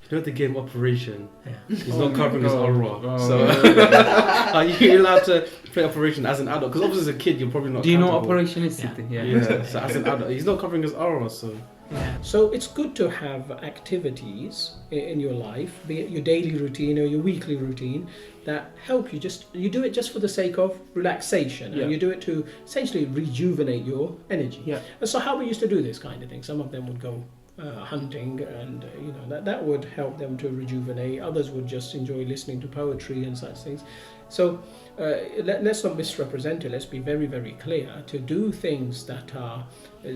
You know the game Operation? Yeah. He's not covering his aura. Oh. So, are you allowed to play Operation as an adult? Because obviously as a kid, you're probably not. Do you know what accountable. Operation is? Yeah. Yeah. So as an adult, he's not covering his aura. So So it's good to have activities in your life, be it your daily routine or your weekly routine, that help you. You do it just for the sake of relaxation, Yeah. and you do it to essentially rejuvenate your energy. Yeah. And so how we used to do this kind of thing. Some of them would go hunting, and that would help them to rejuvenate. Others would just enjoy listening to poetry and such things. So let's not misrepresent it. Let's be very, very clear. To do things that are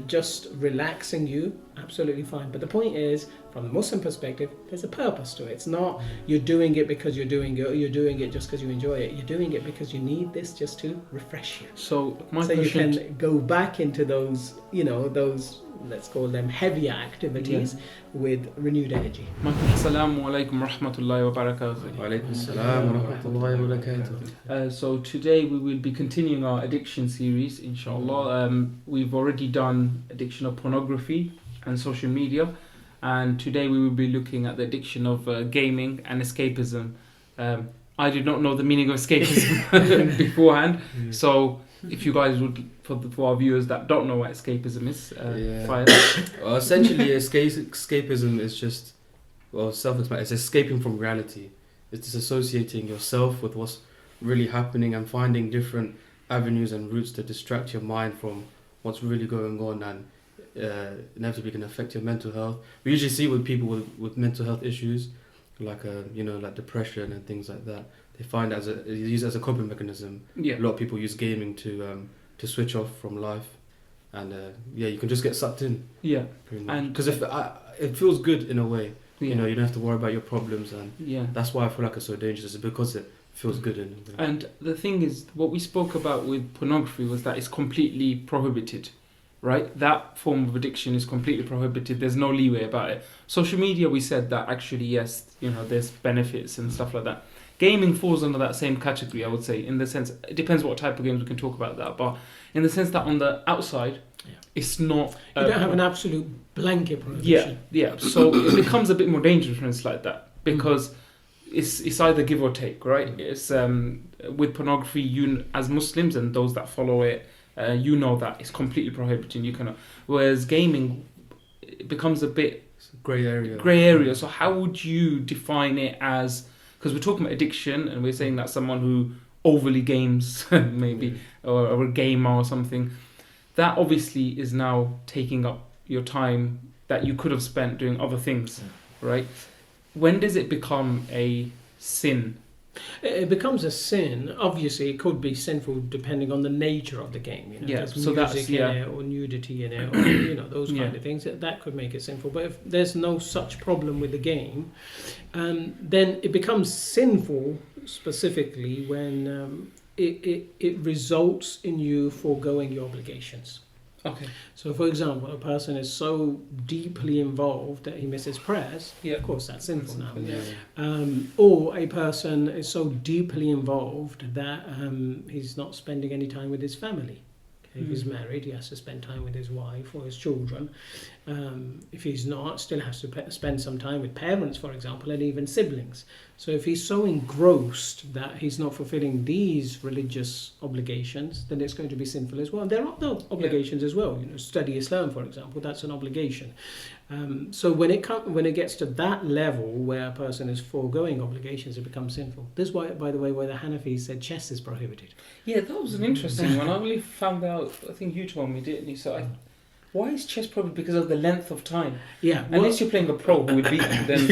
just relaxing you, absolutely fine. But the point is, from the Muslim perspective, there's a purpose to it. It's not you're doing it because you're doing it, or you're doing it just because you enjoy it. You're doing it because you need this just to refresh you. So my So you question. can go back into those, those, let's call them heavier activities with renewed energy. Assalamu alaikum rahmatullahi wa barakatuh. wa alaykum assalam wa rahmatullahi wa barakatuh. So today we will be continuing our addiction series, inshallah. We've already done addiction of pornography and social media, and today we will be looking at the addiction of gaming and escapism. I did not know the meaning of escapism beforehand, so if you guys would, for our viewers that don't know what escapism is, Faiaz. Well, essentially, escapism is just self-explanatory. It's escaping from reality. It's disassociating yourself with what's really happening and finding different avenues and routes to distract your mind from what's really going on, and inevitably can affect your mental health. We usually see it with people with mental health issues, like like depression and things like that. They find it use it as a coping mechanism. Yeah. A lot of people use gaming to switch off from life, and you can just get sucked in. Yeah. And because it feels good in a way. Yeah. You don't have to worry about your problems, and Yeah. that's why I feel like it's so dangerous, is because it feels good in a way. And the thing is, what we spoke about with pornography was that it's completely prohibited, right? That form of addiction is completely prohibited. There's no leeway about it. Social media, we said that actually, yes, there's benefits and stuff like that. Gaming falls under that same category, I would say, in the sense, it depends what type of games we can talk about that, but in the sense that on the outside, it's not... You don't have an absolute blanket prohibition. Yeah. So it becomes a bit more dangerous when it's like that, because it's either give or take, right? It's with pornography, you as Muslims and those that follow it, that it's completely prohibited. You cannot. Whereas gaming, it becomes a bit Grey area. Grey area. So how would you define it as? Because we're talking about addiction, and we're saying that someone who overly games, maybe, or a gamer or something, that obviously is now taking up your time that you could have spent doing other things, right? When does it become a sin? It becomes a sin. Obviously, it could be sinful depending on the nature of the game. There's music in it, or nudity in it, or those kind of things. That could make it sinful. But if there's no such problem with the game, then it becomes sinful specifically when it results in you foregoing your obligations. Okay. So, for example, a person is so deeply involved that he misses prayers. Yeah, of course, that's sinful now. Yeah. Or a person is so deeply involved that he's not spending any time with his family. Okay? If he's married, he has to spend time with his wife or his children. If he's not, still has to spend some time with parents, for example, and even siblings. So if he's so engrossed that he's not fulfilling these religious obligations, then it's going to be sinful as well. And there are other obligations as well. Study Islam, for example, that's an obligation. So when it gets to that level where a person is foregoing obligations, it becomes sinful. This is why, by the way, where the Hanafis said chess is prohibited. Yeah, that was an interesting one. I really found out, I think you told me, didn't you? So why is chess prohibited? Because of the length of time. Yeah. Unless you're playing a pro who would beat you, then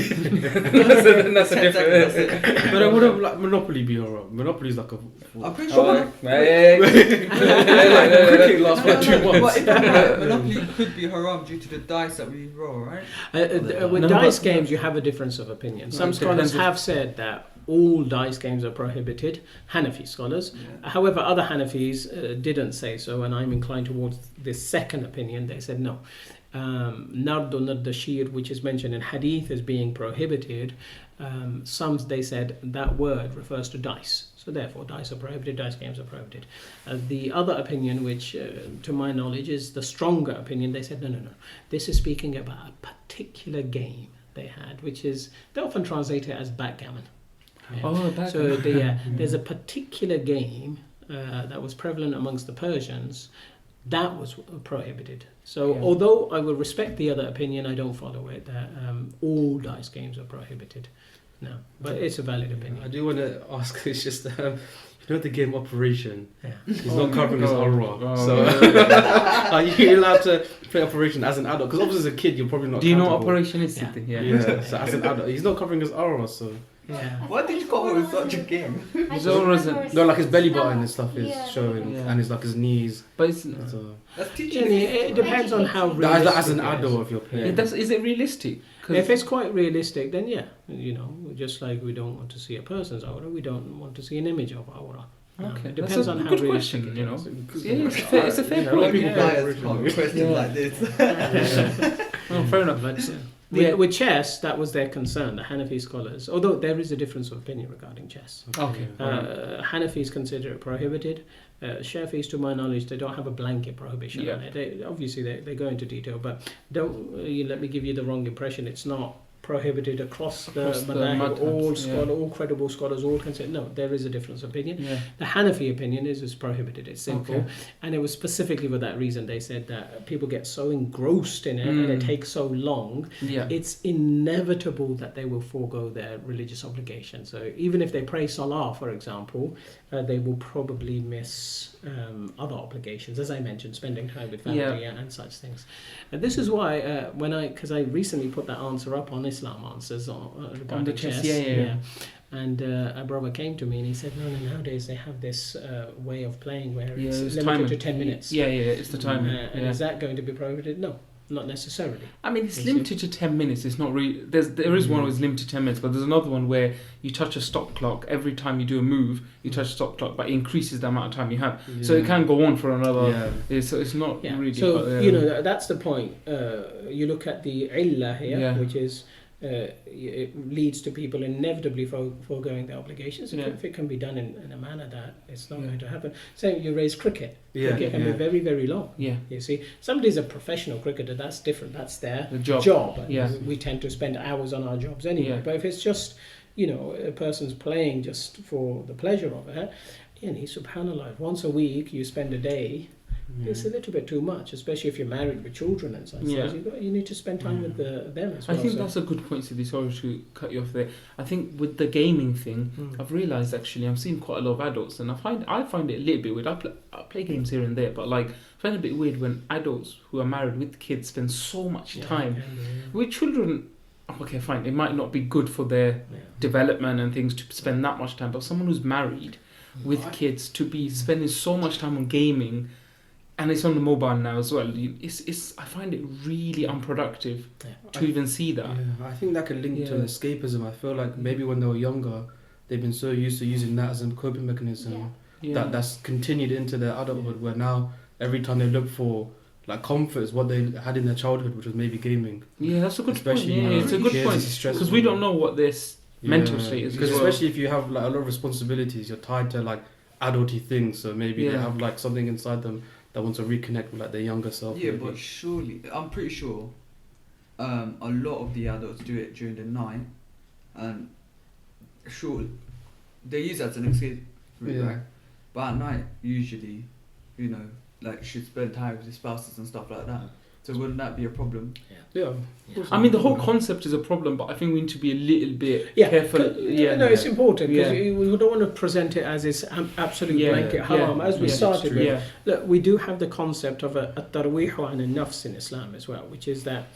that's a different... But I wouldn't like Monopoly be alright. Monopoly is like a... I'm pretty sure. Cricket lasts for 2 months. Monopoly could be haram due to the dice that we roll, right? With dice games, you have a difference of opinion. Some scholars have said that all dice games are prohibited, Hanafi scholars. Yeah. However, other Hanafis didn't say so, and I'm inclined towards this second opinion. They said no. Nard or Nardashir, which is mentioned in Hadith as being prohibited, they said that word refers to dice. So therefore, dice are prohibited, dice games are prohibited. The other opinion, which to my knowledge is the stronger opinion, they said no. This is speaking about a particular game they had, which is they often translate it as backgammon. Okay? Oh, back. So there's a particular game that was prevalent amongst the Persians that was prohibited. So Yeah. although I will respect the other opinion, I don't follow it that all dice games are prohibited. No, but it's a valid I opinion. do want to ask. It's just you know the game Operation. Yeah. He's Oh not covering his my aura. God. So Oh, are you allowed to play Operation as an adult? Because obviously as a kid you're probably not. Do you know what accountable. Operation is? Yeah. Yeah. Yeah. So as an adult, he's not covering his aura. So Yeah. Why did you come up with such a game? His aura isn't- no, like his belly button and stuff is Yeah. showing, Yeah. and it's like his knees. But it's, So That's teaching Jenny, you. it depends on how as realistic an it is. adult, if you're playing. is it realistic? 'Cause- If it's quite realistic, then yeah, just like we don't want to see a person's aura, we don't want to see an image of aura. No, Okay, it that's depends a on how good realistic question, it you know. is. Yeah, it's a fair Yeah, point. like people Yeah. play Guys original. can't question Yeah. like this. Oh, fair enough. But Yeah. with chess, that was their concern, the Hanafi scholars, although there is a difference of opinion regarding chess. Okay. Hanafis consider it prohibited. Shafis, to my knowledge, they don't have a blanket prohibition Yeah. on it. They go into detail, but don't let me give you the wrong impression. It's not prohibited across the Across the madhab. madhabs, All credible scholars all consider. No, there is a difference of opinion. Yeah. The Hanafi opinion is it's prohibited. It's simple, Okay. and it was specifically for that reason. They said that people get so engrossed in it and it takes so long. Yeah. It's inevitable that they will forego their religious obligations. So even if they pray Salah, for example, they will probably miss other obligations, as I mentioned, spending time with family and such things. And this is why because I recently put that answer up on Islam Answers regarding the chess, chess. yeah. And a brother came to me and he said, no, nowadays they have this way of playing where Yeah, it's it's limited timing. to 10 minutes. Yeah, it's the time. And Yeah. is that going to be prohibited? No, not necessarily. I mean, it's You see? limited to 10 minutes. It's not really. There is one that's limited to 10 minutes, but there's another one where you touch a stop clock every time you do a move. You touch a stop clock, but it increases the amount of time you have. So it can go on for another. Yeah. It's not Yeah. really. So but, that's the point. You look at the illah here, Yeah. which is it leads to people inevitably foregoing their obligations. If it can be done in a manner that it's not going to happen. Say you raise cricket. Yeah, Cricket can be very, very long. Yeah. You see, somebody's a professional cricketer. That's different. That's their The job. And Yeah. we tend to spend hours on our jobs anyway. Yeah. But if it's just a person's playing just for the pleasure of it, subhanallah, once a week you spend a day. It's a little bit too much, especially if you're married with children and such. Yeah. You need to spend time with them as well. I think that's a good point, Sidi. Sorry to cut you off there. I think with the gaming thing, I've realised actually I'm seeing quite a lot of adults, and I find it a little bit weird. I play games here and there, but like I find it a bit weird when adults who are married with kids spend so much time with children. Okay, fine. It might not be good for their development and things to spend that much time, but someone who's married with kids to be spending so much time on gaming. And it's on the mobile now as well. I find it really unproductive to even see that. Yeah, I think that could link to escapism. I feel like maybe when they were younger, they've been so used to using that as a coping mechanism that's continued into their adulthood. Where now every time they look for like comfort is what they had in their childhood, which was maybe gaming. Yeah, that's a good point. Especially, Yeah, it's a good point because we don't know what this mental state is. Because as well. especially if you have like a lot of responsibilities, you're tied to like adulty things. So maybe they have like something inside them that wants to reconnect with like their younger self. Yeah, maybe. but surely, I'm pretty sure a lot of the adults do it during the night, and sure, they use that as an escape route, right? But at night, usually, like should spend time with their spouses and stuff like that. So wouldn't that be a problem? Yeah. I mean, the whole concept is a problem, but I think we need to be a little bit careful. It's important because Yeah. we don't want to present it as this absolute blanket haram. As we started with, Yeah. look, we do have the concept of a tarweeh and a nafs in Islam as well, which is that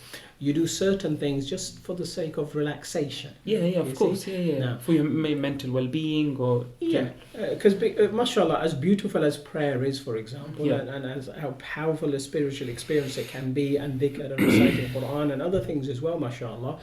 you do certain things just for the sake of relaxation. Of course. No. For your mental well-being or... Because mashallah, as beautiful as prayer is, for example, and as how powerful a spiritual experience it can be, and dhikr and reciting Quran and other things as well, mashallah,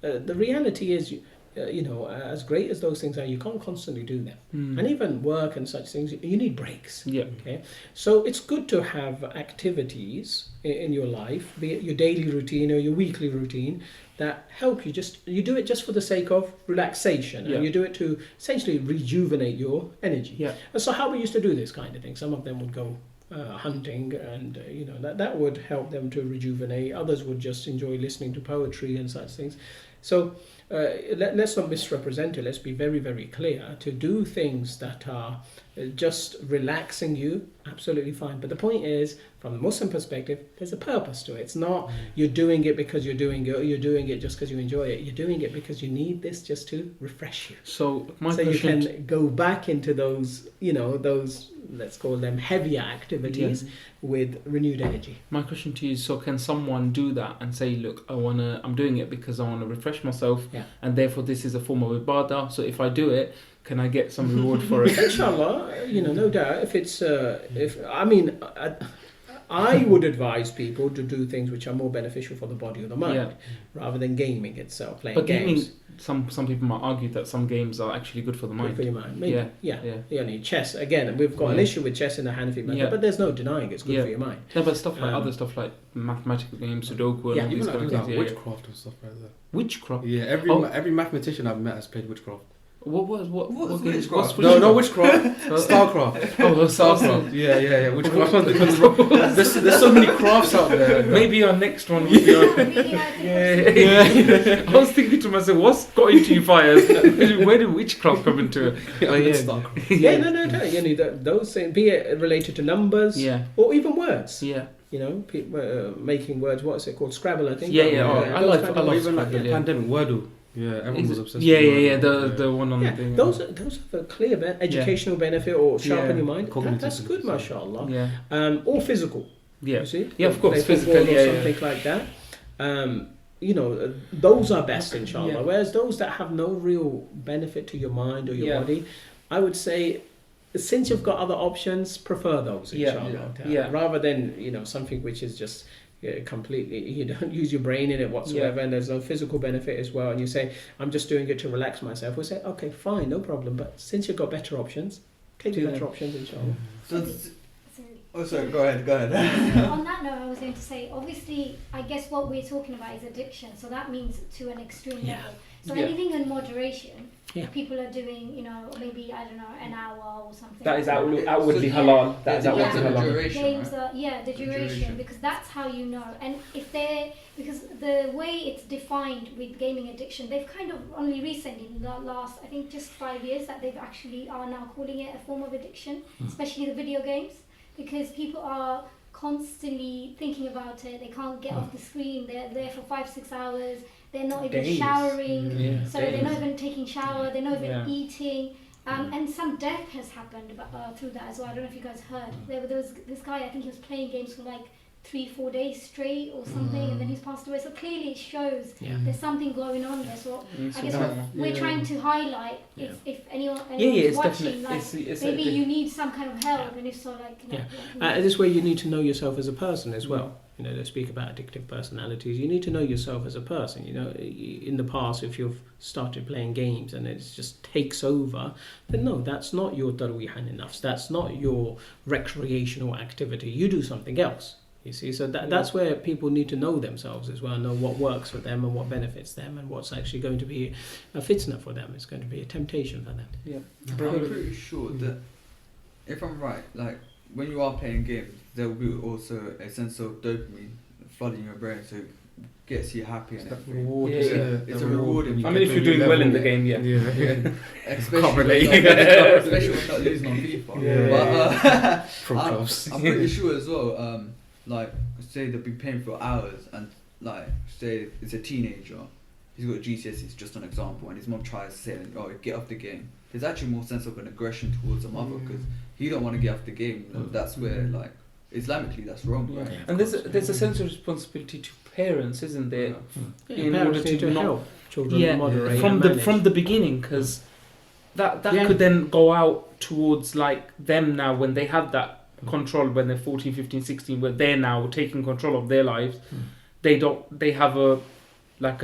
the reality is, as great as those things are, you can't constantly do them. And even work and such things, you need breaks. Okay, so it's good to have activities in your life, be it your daily routine or your weekly routine, that help you. You do it just for the sake of relaxation, and you do it to essentially rejuvenate your energy. And so how we used to do this kind of thing, some of them would go hunting, and that would help them to rejuvenate. Others would just enjoy listening to poetry and such things. So let's not misrepresent it. Let's be very, very clear. To do things that are just relaxing you, absolutely fine. But the point is, from the Muslim perspective, there's a purpose to it. It's not you're doing it because you're doing it, or you're doing it just because you enjoy it. You're doing it because you need this just to refresh you. So you can go back into those, those, let's call them heavier activities with renewed energy. My question to you is, so can someone do that and say, look, I'm doing it because I want to refresh myself, and therefore this is a form of ibadah, so if I do it, can I get some reward for it? Inshallah, no doubt. If it's, I would advise people to do things which are more beneficial for the body or the mind, rather than gaming itself, playing games. Gaming, some people might argue that some games are actually good for the mind. Good for your mind, maybe. Yeah. Chess, again, we've got an issue with chess in the Hanafi method, but there's no denying it's good for your mind. Yeah, but other stuff like mathematical games, Sudoku, and all these kind of things. Witchcraft and stuff like that. Witchcraft? Yeah, every mathematician I've met has played witchcraft. What's witchcraft? No, witchcraft. Starcraft. Starcraft. Yeah. Witchcraft. There's so many crafts out there. Maybe our next one will be on. I was thinking to myself, what's got into you, Faiaz? Where did witchcraft come into it? No. Those things, be it related to numbers, or even words. Yeah. People making words. What's it called? Scrabble, I think. I love even like Scrabble. Pandemic Wordle. Yeah, everyone was obsessed. The one on the thing. Those have a clear educational benefit or sharpen your mind. That's good, mashallah. Yeah. Or physical. Yeah. You see? Yeah, of course, physical. Or something like that. Those are best, inshallah. Yeah. Whereas those that have no real benefit to your mind or your body, I would say, since you've got other options, prefer those, inshallah. Rather than something which is just completely, you don't use your brain in it whatsoever, and there's no physical benefit as well, and you say, I'm just doing it to relax myself. We'll say, okay, fine, no problem, but since you've got better options, take the better options, inshallah. Sorry, go ahead. On that note, I was going to say, obviously, I guess what we're talking about is addiction, so that means to an extreme level. So anything in moderation, people are doing, maybe, I don't know, an hour or something. That is outwardly halal. That is outwardly halal. Games are, the duration, because that's how you know. And because the way it's defined with gaming addiction, they've kind of only recently, in the last, I think just 5 years, that they've actually are now calling it a form of addiction, especially the video games, because people are constantly thinking about it. They can't get off the screen. They're there for 5-6 hours. They're not even showering, so they're not even taking shower. They're not even eating, and some death has happened through that as well. I don't know if you guys heard. There was this guy. I think he was playing games for like 3-4 days straight or something, and then he's passed away. So clearly it shows there's something going on there. So I guess what we're trying to highlight, if anyone's watching, maybe you need some kind of help, and if so, this way you need to know yourself as a person as well. To speak about addictive personalities, you need to know yourself as a person. In the past, if you've started playing games and it just takes over, then no, that's not your tarweehan enough. That's not your recreational activity. You do something else. You see, so that's where people need to know themselves as well, know what works for them and what benefits them, and what's actually going to be a fitna for them. It's going to be a temptation for them. Yeah, I'm pretty sure that if I'm right, like when you are playing games, there will be also a sense of dopamine flooding your brain, so it gets you happy and everything. Reward, it's a rewarding. I mean, if you're doing well in the game, especially when not losing on FIFA. But I'm pretty sure as well. Like, say they've been playing for hours, and like, say it's a teenager, he's got GCSEs, just an example, and his mom tries to say, "Oh, get off the game." There's actually more sense of an aggression towards the mother because he don't want to get off the game. That's where, like, Islamically, that's wrong, right? And there's a sense of responsibility to parents, isn't there? In order to help children moderate from the beginning, because that could then go out towards like them now when they have that control when they're 14, 15, 16, where they're now taking control of their lives. They have a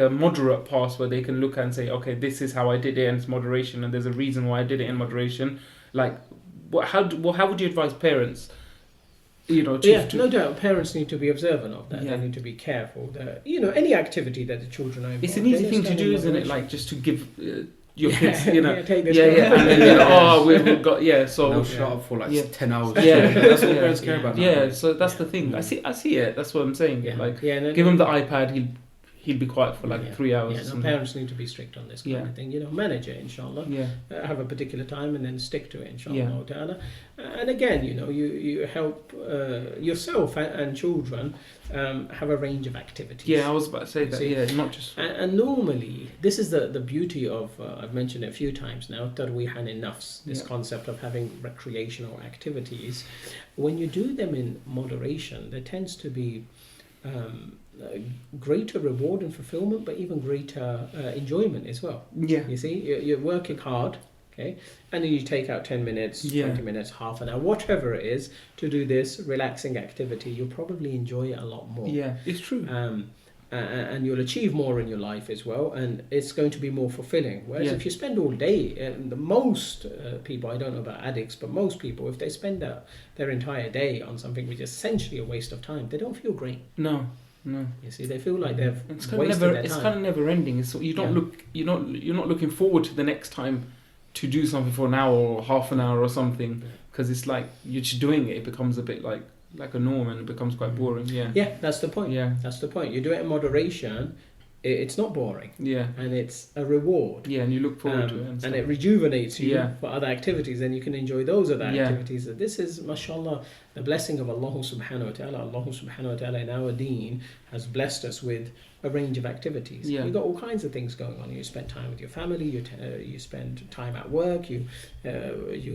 moderate pass where they can look and say, okay, this is how I did it, and it's moderation, and there's a reason why I did it in moderation. Like, how would you advise parents? No doubt parents need to be observant of that. They need to be careful that any activity that the children are involved in. It's an easy thing to do, isn't it? Like just to give your kids, you know, take this. and then we've got so they'll shut up for like 10 hours. Yeah, That's all parents care about now. Yeah, so that's the thing. I see it. That's what I'm saying. Yeah. Like, no, give him the iPad, he'd be quiet for like 3 hours. Yeah, no, parents need to be strict on this kind of thing. You know, manage it, inshallah. Yeah. Have a particular time and then stick to it, inshallah. Yeah. Ta'ala. And again, you know, you help yourself and children have a range of activities. Yeah, I was about to say that. See? Yeah, not just. And normally, this is the beauty of, I've mentioned it a few times now, tarwihan in nafs, this concept of having recreational activities. When you do them in moderation, there tends to be greater reward and fulfillment, but even greater enjoyment as well. Yeah. You see, you're working hard, okay, and then you take out 10 minutes, 20 minutes, half an hour, whatever it is, to do this relaxing activity. You'll probably enjoy it a lot more. Yeah, it's true. And you'll achieve more in your life as well, and it's going to be more fulfilling. Whereas if you spend all day, and the most people, I don't know about addicts, but most people, if they spend their entire day on something which is essentially a waste of time, they don't feel great. No. You see, they feel like they've it's wasted their time. It's kind of never ending. It's you don't you're not looking forward to the next time to do something for an hour or half an hour or something, because it's like you're just doing it. It becomes a bit like a norm, and it becomes quite boring. Yeah, that's the point. That's the point. You do it in moderation. It's not boring. Yeah, and it's a reward. Yeah, and you look forward to it, and it rejuvenates you for other activities, and you can enjoy those other activities. This is, mashallah, the blessing of Allah subhanahu wa ta'ala. Allah subhanahu wa ta'ala in our deen has blessed us with a range of activities. You've got all kinds of things going on. You spend time with your family, you spend time at work, you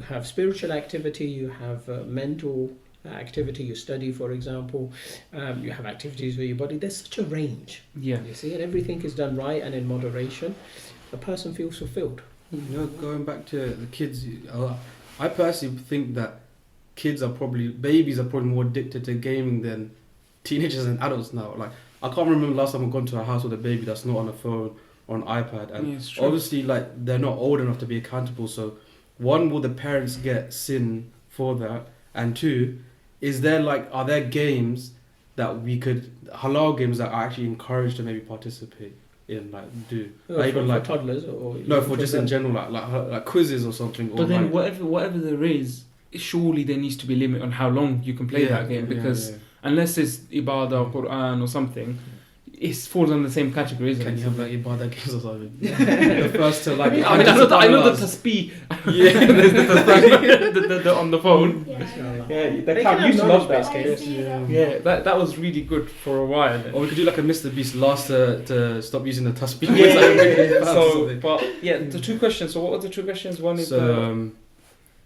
have spiritual activity, you have mental activity, you study, for example, you have activities with your body. There's such a range, you see, and everything is done right and in moderation. A person feels fulfilled. You know, going back to the kids, I personally think that babies are probably more addicted to gaming than teenagers and adults now. Like, I can't remember last time I've gone to a house with a baby that's not on a phone or an iPad, and obviously, like, they're not old enough to be accountable. So, one, will the parents get sin for that? And two, are there games that we could, halal games that are actually encouraged to maybe participate in, like, do? For toddlers or no, for just in general, like quizzes or something. But then whatever there is, surely there needs to be a limit on how long you can play that game, because unless it's ibadah, Quran or something, it falls under the same category, isn't it? Can you have like ibadah games or something? The first to like. I know the tasbih. Yeah, there's the on the phone. The crowd used to love that game. Yeah, that was really good for a while. Or we could do like a Mr. Beast last to stop using the tasbih. The two questions. So what were the two questions? One is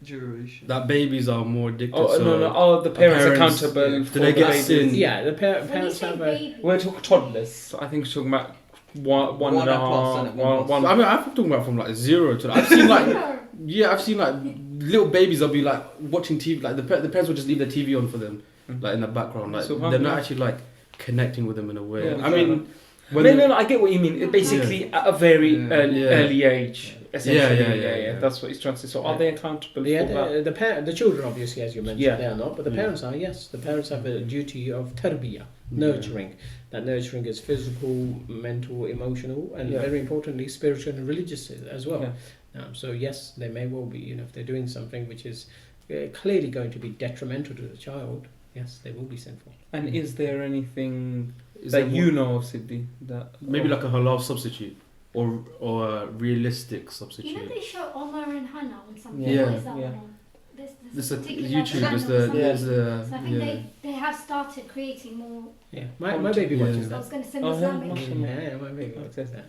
duration. That babies are more addicted. The parents accountable. Do they get sin? Yeah, the parents have a. We're talking toddlers. I think we're talking about one and a half. One. I mean, I'm talking about from like 0 to. I've seen like little babies. They'll be like watching TV. Like the parents will just leave the TV on for them, like in the background. Like they're not actually like connecting with them in a way. Yeah, I mean, no, I get what you mean. Basically, at a very early age. Yeah. That's what he's trying to say. So, are they accountable for that? The children, obviously, as you mentioned, they are not. But the parents are. Yes, the parents have a duty of tarbiyah, nurturing. That nurturing is physical, mental, emotional, and very importantly, spiritual and religious as well. So, yes, they may well be. You know, if they're doing something which is clearly going to be detrimental to the child, yes, they will be sinful. And is there anything that you know of, Siddi, that maybe like a halal substitute? Or a realistic substitute. You know they show Omar and Hannah on something. Yeah. What is that one? There's a YouTube. So I think they have started creating more. Yeah, my baby watches that. I was going to say Islamic. Yeah, my baby watches that.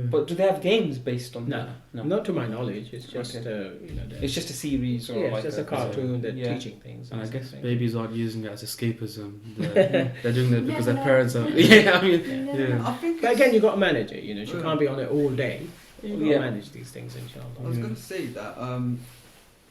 But do they have games based on that? No, not to my knowledge. It's just it's just a series or it's just a cartoon. They're teaching things. And I guess babies aren't using it as escapism. They're doing it because their parents are. I think. But again, you got to manage it. You know, you can't be on it all day. You got to manage these things, inshallah. I was going to say that.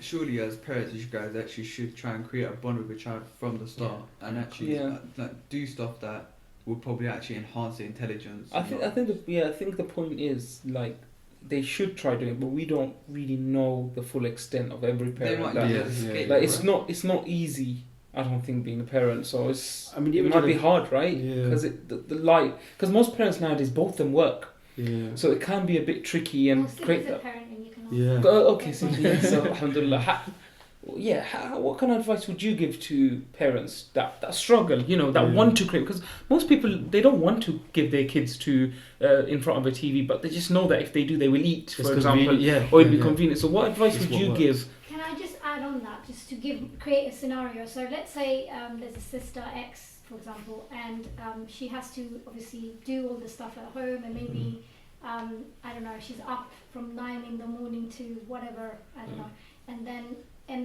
Surely, as parents, you guys actually should try and create a bond with your child from the start, and actually like do stuff that will probably actually enhance their intelligence. I think the point is like they should try doing it, but we don't really know the full extent of every parent. It's not easy. I don't think being a parent, so it might be hard, right? Because because most parents nowadays both of them work. Yeah. So it can be a bit tricky and Still create as a that. parent, and you can ask. Yeah. Okay, so alhamdulillah. What kind of advice would you give to parents that struggle, that want to create? Because most people, they don't want to give their kids to in front of a TV, but they just know that if they do, they will eat, for example, or it'll be convenient. So what advice would you give? Can I just add on that, just to create a scenario? So let's say there's a sister X, for example, and she has to obviously do all the stuff at home, and maybe I don't know, she's up from 9 in the morning to whatever, I don't know, and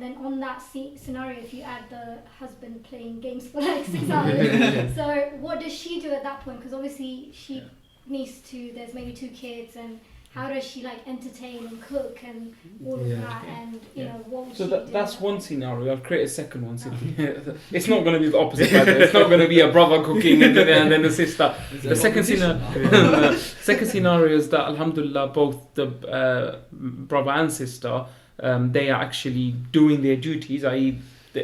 then on that scenario, if you add the husband playing games for like 6 hours, so what does she do at that point? Because obviously she needs to, there's maybe 2 kids, and how does she like entertain and cook and all of that, and what would she do? That's one scenario. I've created a second one. It's not going to be the opposite, by the way. It's not going to be a brother cooking and then a sister. The second scenario is that alhamdulillah, both the brother and sister, they are actually doing their duties, i.e.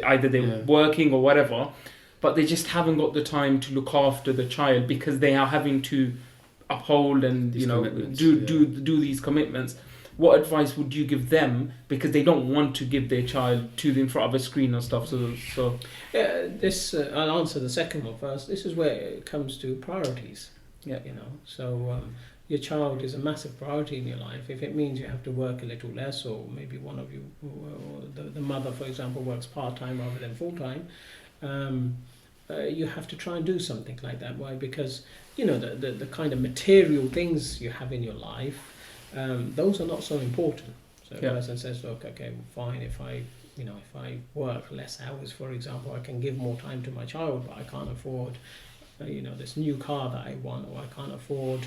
either they're working or whatever, but they just haven't got the time to look after the child because they are having to uphold and do these commitments. What advice would you give them, because they don't want to give their child to in front of a screen and stuff? So I'll answer the second one first. This is where it comes to priorities. Your child is a massive priority in your life. If it means you have to work a little less, or maybe one of you, or the mother, for example, works part-time rather than full-time, you have to try and do something like that. Why? Because the kind of material things you have in your life, those are not so important. So a person says, look, okay, fine, if I work less hours, for example, I can give more time to my child, but I can't afford this new car that I want, or I can't afford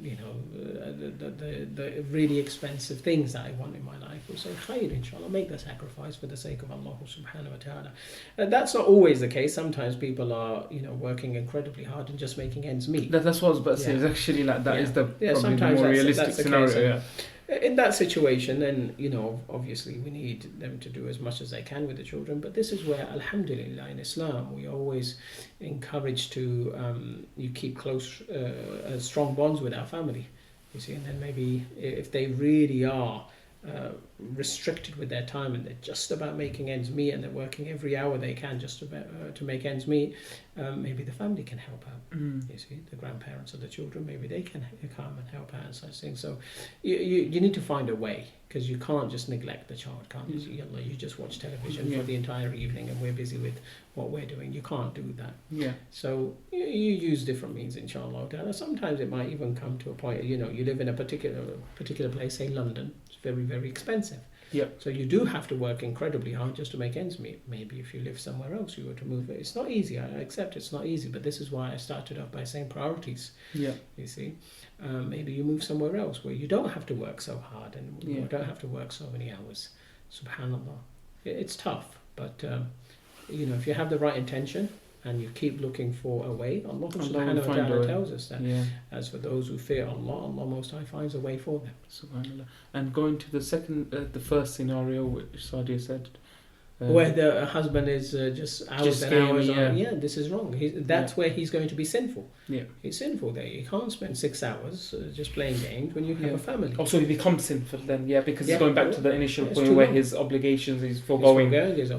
the really expensive things that I want in my life. We'll say, khair, inshallah, make the sacrifice for the sake of Allah subhanahu wa ta'ala. That's not always the case. Sometimes people are, working incredibly hard and just making ends meet. That's what I was about to say. It's actually like that is probably sometimes the more realistic scenario. In that situation, then, obviously we need them to do as much as they can with the children. But this is where, alhamdulillah, in Islam, we always encourage to you keep close, strong bonds with our family. You see, and then maybe if they really are restricted with their time and they're just about making ends meet and they're working every hour they can just about to make ends meet, maybe the family can help out. You see, the grandparents of the children, maybe they can come and help out and such things. So you need to find a way, because you can't just neglect the child, can't you? You just watch television for the entire evening and we're busy with what we're doing. You can't do that. So you use different means, inshallah. Sometimes it might even come to a point, you live in a particular place, say London. It's very, very expensive. So you do have to work incredibly hard just to make ends meet. Maybe if you live somewhere else, you were to move. It's not easy. I accept it's not easy, but this is why I started off by saying priorities. You see, maybe you move somewhere else where you don't have to work so hard and you don't have to work so many hours. Subhanallah, it's tough, but if you have the right intention and you keep looking for a way, Allah subhanahu wa ta'ala tells us that as for those who fear Allah, Allah Most High finds a way for them. Subhanallah. And going to the first scenario, which Sadia said, where the husband is just hours and hours on, this is wrong. That's where he's going to be sinful. He's sinful there. You can't spend 6 hours just playing games when you have a family. Also, he becomes sinful then, because he's going back to the initial point where his obligations is foregoing.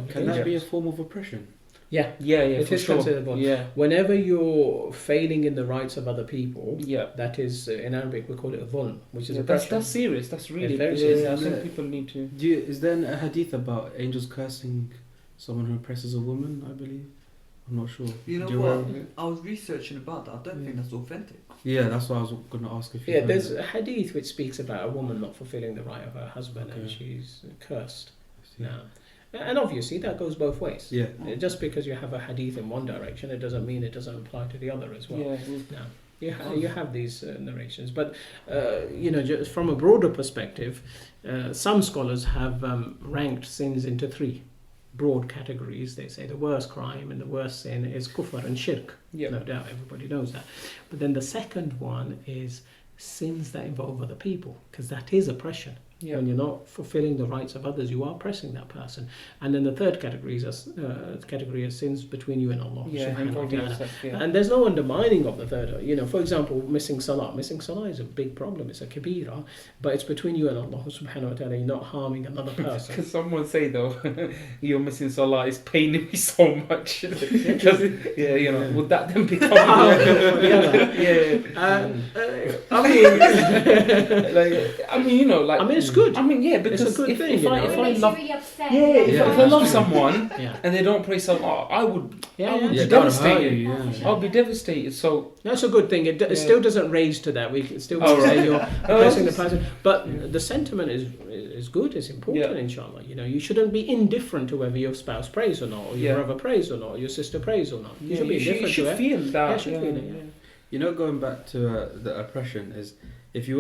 Can that be a form of oppression? It is considered one. Whenever you're failing in the rights of other people, that is, in Arabic we call it a dhulm, which is oppression. That's serious. That's really very serious. I think people need to... Is there a hadith about angels cursing someone who oppresses a woman, I believe? I'm not sure. You know what? I was researching about that. I don't think that's authentic. That's what I was going to ask if you there's a hadith which speaks about a woman not fulfilling the right of her husband and she's cursed. Now, and obviously that goes both ways. Just because you have a hadith in one direction, it doesn't mean it doesn't apply to the other as well. Now, you have these narrations, but just from a broader perspective, some scholars have ranked sins into 3 broad categories. They say the worst crime and the worst sin is kufr and shirk. Yeah. No doubt, everybody knows that. But then the second one is sins that involve other people, because that is oppression. Yeah. When you're not fulfilling the rights of others, you are oppressing that person. And then the third category is sins between you and Allah. Yeah, subhanahu wa involving ta'ala. yourself, yeah. And there's no undermining of the third. You know, for example, missing salah. Missing salah is a big problem. It's a kabira, but it's between you and Allah subhanahu wa ta'ala. You're not harming another person. Because someone say though, you're missing salah is paining me so much. Because would that then become? I mean, it's good. I mean, yeah, because it's a good thing. If I love, really upset. if I love someone and they don't pray salah, I would be devastated. I'll be devastated. So that's a good thing. It still doesn't raise to that. We can still say you're oppressing the person, but the sentiment is good. It's important, inshallah. You know, you shouldn't be indifferent to whether your spouse prays or not, or your brother prays or not, or your sister prays or not. You should be indifferent to it. Feel that. You should feel it. You know, going back to the oppression is if you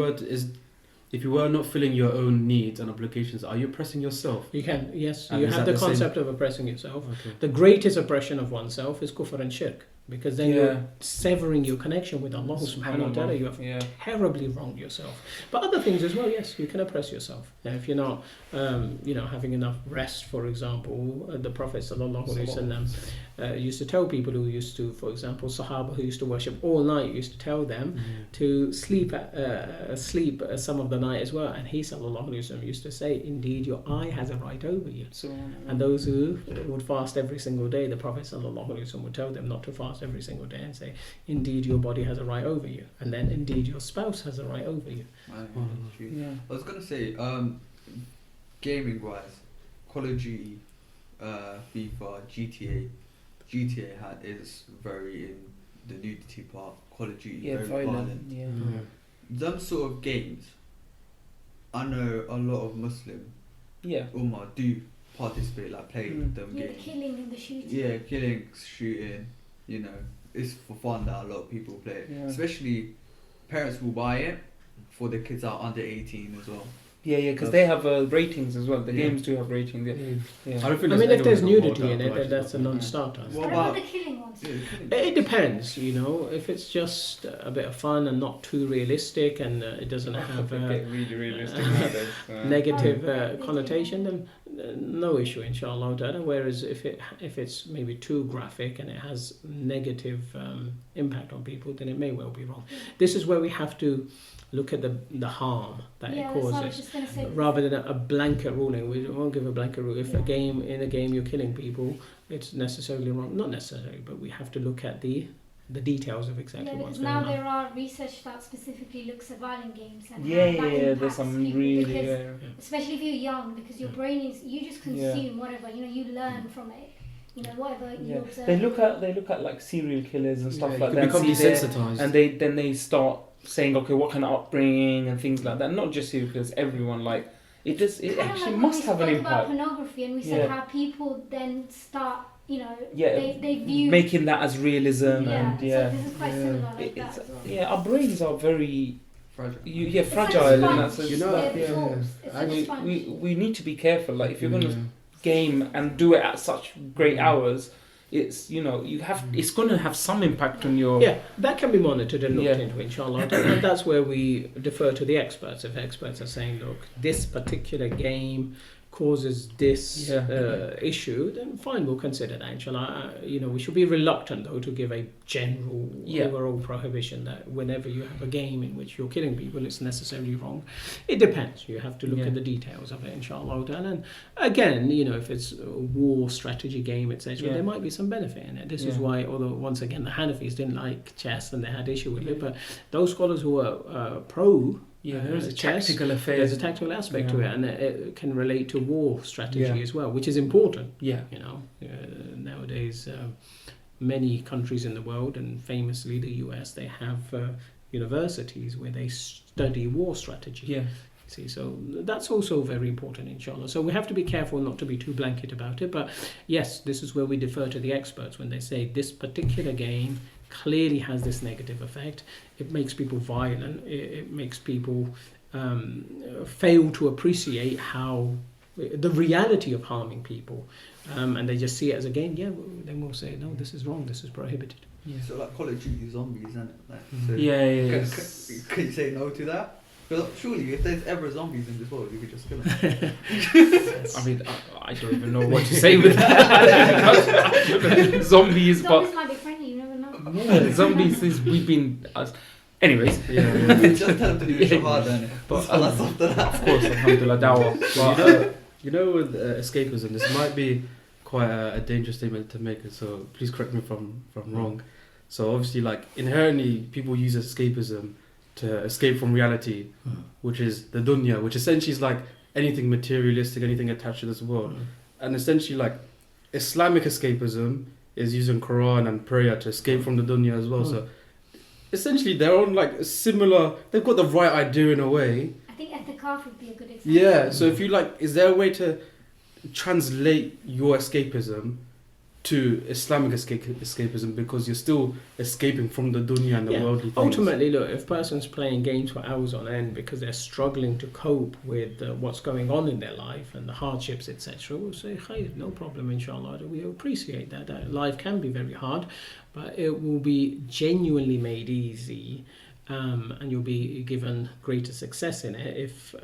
were not filling your own needs and obligations, are you oppressing yourself? You can, yes. And you is have that the the concept of oppressing yourself. Okay. The greatest oppression of oneself is kufr and shirk, because then you're severing your connection with Allah subhanahu wa ta'ala. You have terribly wronged yourself. But other things as well, yes, you can oppress yourself. Now, if you're not, having enough rest, for example, the Prophet sallallahu alaihi wasallam used to tell people who used to, for example, Sahaba who used to worship all night, used to tell them to sleep some of the night as well. And he sallallahu alaihi wasallam used to say, indeed, your eye has a right over you. And those who would fast every single day, the Prophet sallallahu alaihi wasallam would tell them not to fast every single day and say, indeed, your body has a right over you. And then, indeed, your spouse has a right over you. I was going to say, gaming wise, Call of Duty, FIFA, GTA is very in the nudity part. Call of Duty, very violent. Them sort of games, I know a lot of Muslim Umar do participate, like play them games. The killing and the shooting. Yeah, killing, shooting, you know, it's for fun that a lot of people play it. Especially parents will buy it for the kids out under 18 as well. Because they have ratings as well. The games do have ratings. I mean, if there's nudity in it, then that's a non-starter. What about the killing ones? It depends, you know. If it's just a bit of fun and not too realistic, and it doesn't have really realistic negative connotation, then no issue, inshallah. Whereas if it's maybe too graphic and it has negative impact on people, then it may well be wrong. This is where we have to look at the harm that it causes, rather than a blanket ruling. We won't give a blanket rule. If in a game you're killing people, it's necessarily wrong. Not necessarily, but we have to look at the details of exactly what's going on. Now there are research that specifically looks at violent games and there's some really especially if you're young, because your brain is, you just consume whatever, you know, you learn from it. You know, whatever you observe. They look at like serial killers and stuff like that. They become desensitized, and they start saying, okay, what kind of upbringing and things like that. Not just serial killers, everyone. Like it actually must have an impact. About pornography, and we said how people then start, you know, they view making that as realism, and so this is quite similar like that as well. Our brains are very fragile. Fragile, and that's you know. We need to be careful. Like if you're going to game and do it at such great hours, it's, you know, it's going to have some impact on your... that can be monitored and looked into, inshallah. And that's where we defer to the experts. If experts are saying, look, this particular game causes this issue, then fine, we'll consider that, inshallah. You know, we should be reluctant, though, to give a general overall prohibition that whenever you have a game in which you're killing people, it's necessarily wrong. It depends. You have to look at the details of it, inshallah. And again, you know, if it's a war strategy game, etc., there might be some benefit in it. This is why, although once again the Hanafis didn't like chess and they had issue with it, but those scholars who are pro there's a chess, tactical affair. There's a tactical aspect to it, and it can relate to war strategy as well, which is important. You know, nowadays many countries in the world, and famously the US, they have universities where they study war strategy. See, so that's also very important, inshallah. So we have to be careful not to be too blanket about it. But yes, this is where we defer to the experts when they say this particular game clearly has this negative effect. It makes people violent. It makes people fail to appreciate how the reality of harming people, and they just see it as a game. Then we'll say, no, this is wrong. This is prohibited. Yeah. So like Call of Duty zombies, isn't it? Like, so Yeah. can you say no to that? Because surely, if there's ever zombies in this world, you could just kill them. I mean, I don't even know what to say with that. Zombies, but Zombies might be friendly, you never know. yeah, zombies is we've been. Anyways, Just tell them to do Yeah. shahada, innit? But, So that's after that. of course, alhamdulillah, dawah. But, You know, with escapism, this might be quite a dangerous statement to make, so please correct me if I'm wrong. So obviously, like, inherently, people use escapism to escape from reality, which is the dunya, which essentially is like anything materialistic, anything attached to this world. And essentially, like, Islamic escapism is using Quran and prayer to escape from the dunya as well. So essentially, they're on like a similar, they've got the right idea in a way. I think Etikaf would be a good example. Yeah, so if you like, is there a way to translate your escapism to Islamic escapism, because you're still escaping from the dunya and the worldly things? Ultimately, look, if a person's playing games for hours on end because they're struggling to cope with what's going on in their life and the hardships, etc., we'll say, hey, no problem, inshallah. We appreciate that. Life can be very hard, but it will be genuinely made easy, and you'll be given greater success in it if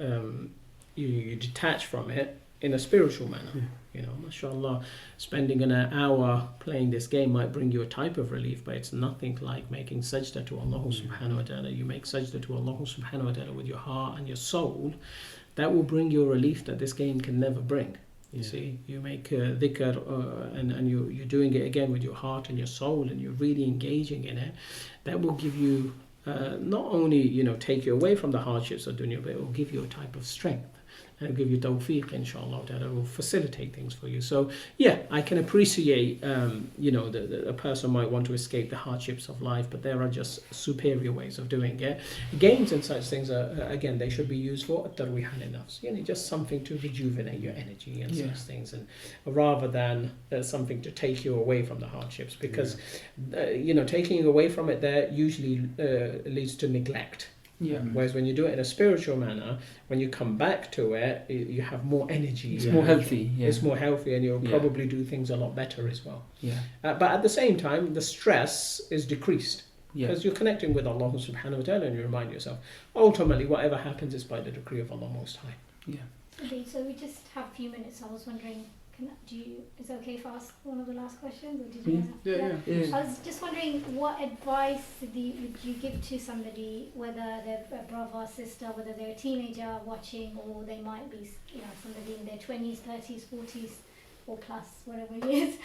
you detach from it in a spiritual manner. You know, mashallah, spending an hour playing this game might bring you a type of relief, but it's nothing like making sajda to Allah subhanahu wa ta'ala. You make sajda to Allah subhanahu wa ta'ala with your heart and your soul. That will bring you a relief that this game can never bring. You see, you make dhikr and you're doing it again with your heart and your soul, and you're really engaging in it. That will give you, not only, you know, take you away from the hardships of dunya, but it will give you a type of strength. And give you tawfiq, inshallah, that will facilitate things for you. So, yeah, I can appreciate, you know, a person might want to escape the hardships of life, but there are just superior ways of doing it. Games and such things are, again, they should be used for tarwih al-nafs, you know, just something to rejuvenate your energy and such things, and rather than something to take you away from the hardships, because, you know, taking you away from it there usually leads to neglect. yeah. Whereas when you do it in a spiritual manner, when you come back to it, you have more energy. It's more healthy. Yeah. It's more healthy, and you'll probably do things a lot better as well. Yeah. But at the same time, the stress is decreased. Yeah. Because you're connecting with Allah subhanahu wa ta'ala, and you remind yourself, ultimately, whatever happens is by the decree of Allah Most High. Yeah. Okay, so we just have a few minutes. I was wondering, is it okay if I ask one of the last questions? Or did you Yeah. I was just wondering, what advice would you give to somebody, whether they're a brother or sister, whether they're a teenager watching, or they might be, you know, somebody in their 20s, 30s, 40s, or plus, whatever it is.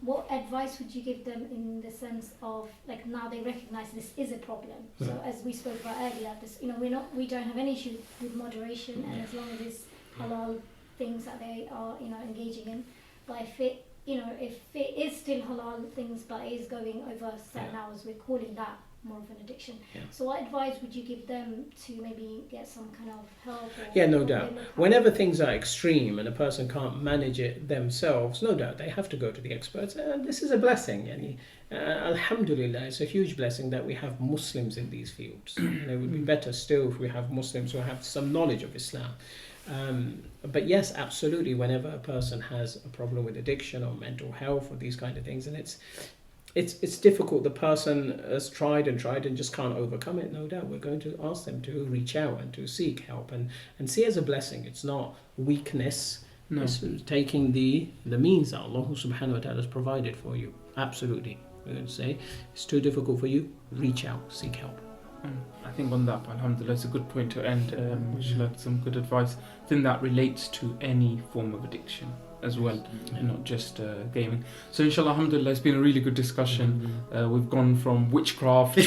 What advice would you give them in the sense of, like, now they recognize this is a problem? So as we spoke about earlier, this, you know, we don't have any issue with moderation, and as long as it's halal things that they are, you know, engaging in. But if it is still halal things, but it is going over certain hours, we're calling that more of an addiction. So what advice would you give them to maybe get some kind of help? Or no doubt. Whenever things are extreme and a person can't manage it themselves, no doubt they have to go to the experts. And this is a blessing. Alhamdulillah, it's a huge blessing that we have Muslims in these fields. And it would be better still if we have Muslims who have some knowledge of Islam. But yes, absolutely, whenever a person has a problem with addiction or mental health or these kind of things, and it's difficult, the person has tried and just can't overcome it, no doubt, we're going to ask them to reach out and to seek help and see it as a blessing. It's not weakness. No. It's taking the means that Allah subhanahu wa ta'ala has provided for you. Absolutely. We're going to say, it's too difficult for you, reach out, seek help. I think on that, alhamdulillah, it's a good point to end. Some good advice. I think that relates to any form of addiction as well, and not just gaming. So inshallah, alhamdulillah, it's been a really good discussion. We've gone from witchcraft to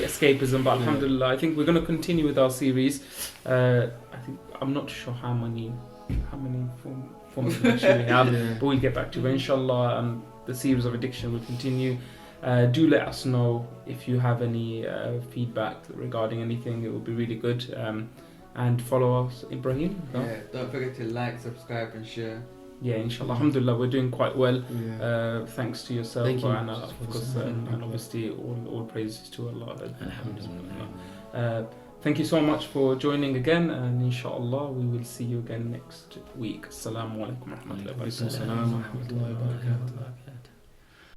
escapism, but alhamdulillah, I think we're going to continue with our series. I'm not sure how many forms of addiction we have, but we'll get back to it. Inshallah, the series of addiction will continue. Do let us know if you have any feedback regarding anything. It would be really good. And follow us, Ibrahim. Yeah, don't forget to like, subscribe, and share. Yeah, inshallah. Alhamdulillah, we're doing quite well. Thanks to yourself, Thank you. of course, and obviously all praises to Allah. Alhamdulillah. Thank you so much for joining again, and inshallah we will see you again next week. Assalamu alaikum wa rahmatullahi wa barakatuh.